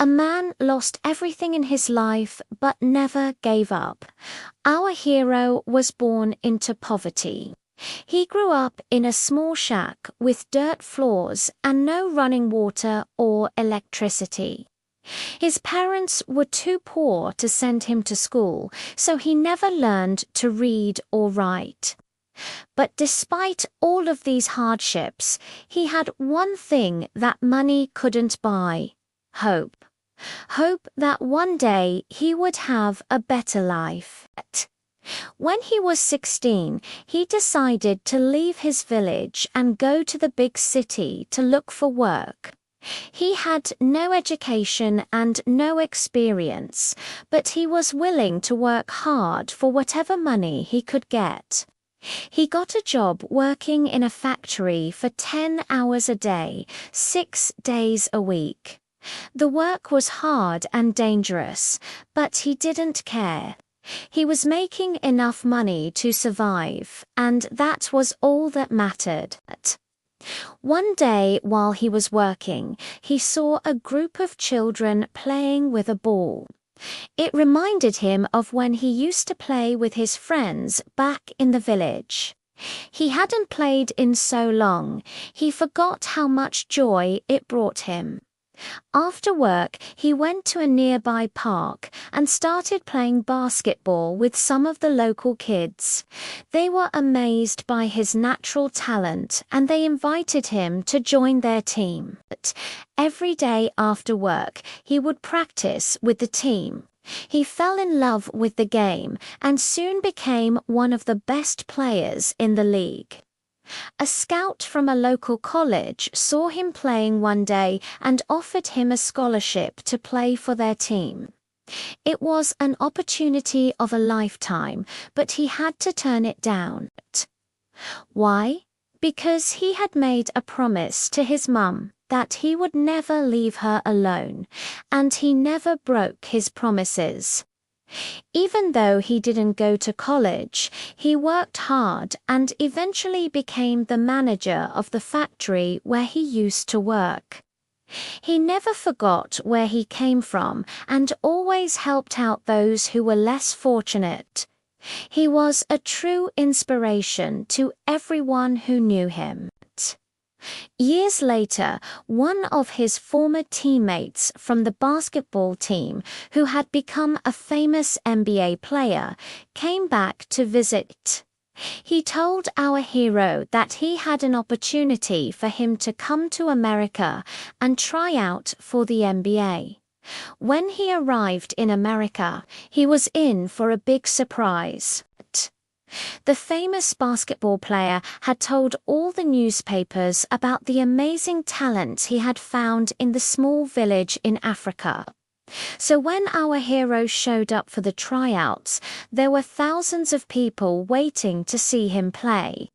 A man lost everything in his life but never gave up. Our hero was born into poverty. He grew up in a small shack with dirt floors and no running water or electricity. His parents were too poor to send him to school, so he never learned to read or write. But despite all of these hardships, he had one thing that money couldn't buy: hope. Hope that one day he would have a better life. When he was 16, he decided to leave his village and go to the big city to look for work. He had no education and no experience, but he was willing to work hard for whatever money he could get. He got a job working in a factory for 10 hours a day, 6 days a week. The work was hard and dangerous, but he didn't care. He was making enough money to survive, and that was all that mattered. One day while he was working, he saw a group of children playing with a ball. It reminded him of when he used to play with his friends back in the village. He hadn't played in so long, he forgot how much joy it brought him. After work, he went to a nearby park and started playing basketball with some of the local kids. They were amazed by his natural talent and they invited him to join their team. Every day after work, he would practice with the team. He fell in love with the game and soon became one of the best players in the league. A scout from a local college saw him playing one day and offered him a scholarship to play for their team. It was an opportunity of a lifetime, but he had to turn it down. Why? Because he had made a promise to his mum that he would never leave her alone, and he never broke his promises. Even though he didn't go to college, he worked hard and eventually became the manager of the factory where he used to work. He never forgot where he came from and always helped out those who were less fortunate. He was a true inspiration to everyone who knew him. Years later, one of his former teammates from the basketball team, who had become a famous NBA player, came back to visit. He told our hero that he had an opportunity for him to come to America and try out for the NBA. When he arrived in America, he was in for a big surprise. The famous basketball player had told all the newspapers about the amazing talent he had found in the small village in Africa. So when our hero showed up for the tryouts, there were thousands of people waiting to see him play.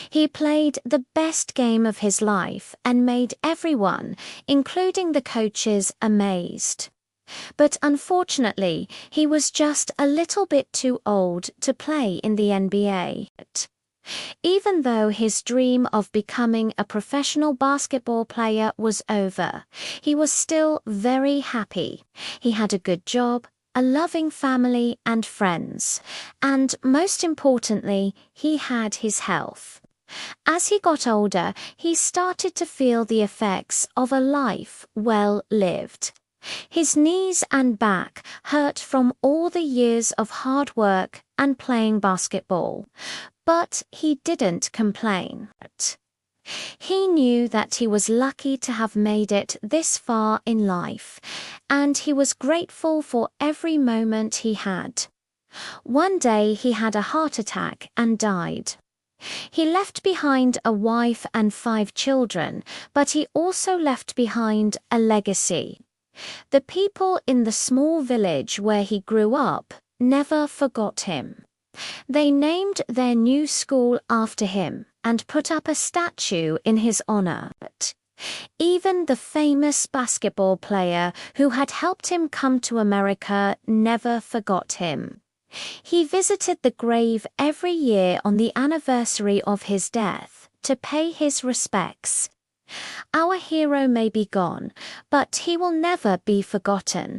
He played the best game of his life and made everyone, including the coaches, amazed. But unfortunately, he was just a little bit too old to play in the NBA. Even though his dream of becoming a professional basketball player was over, he was still very happy. He had a good job, a loving family and friends, and most importantly, he had his health. As he got older, he started to feel the effects of a life well lived. His knees and back hurt from all the years of hard work and playing basketball, but he didn't complain. He knew that he was lucky to have made it this far in life, and he was grateful for every moment he had. One day he had a heart attack and died. He left behind a wife and 5 children, but he also left behind a legacy. The people in the small village where he grew up never forgot him. They named their new school after him and put up a statue in his honor. Even the famous basketball player who had helped him come to America never forgot him. He visited the grave every year on the anniversary of his death to pay his respects. Our hero may be gone, but he will never be forgotten.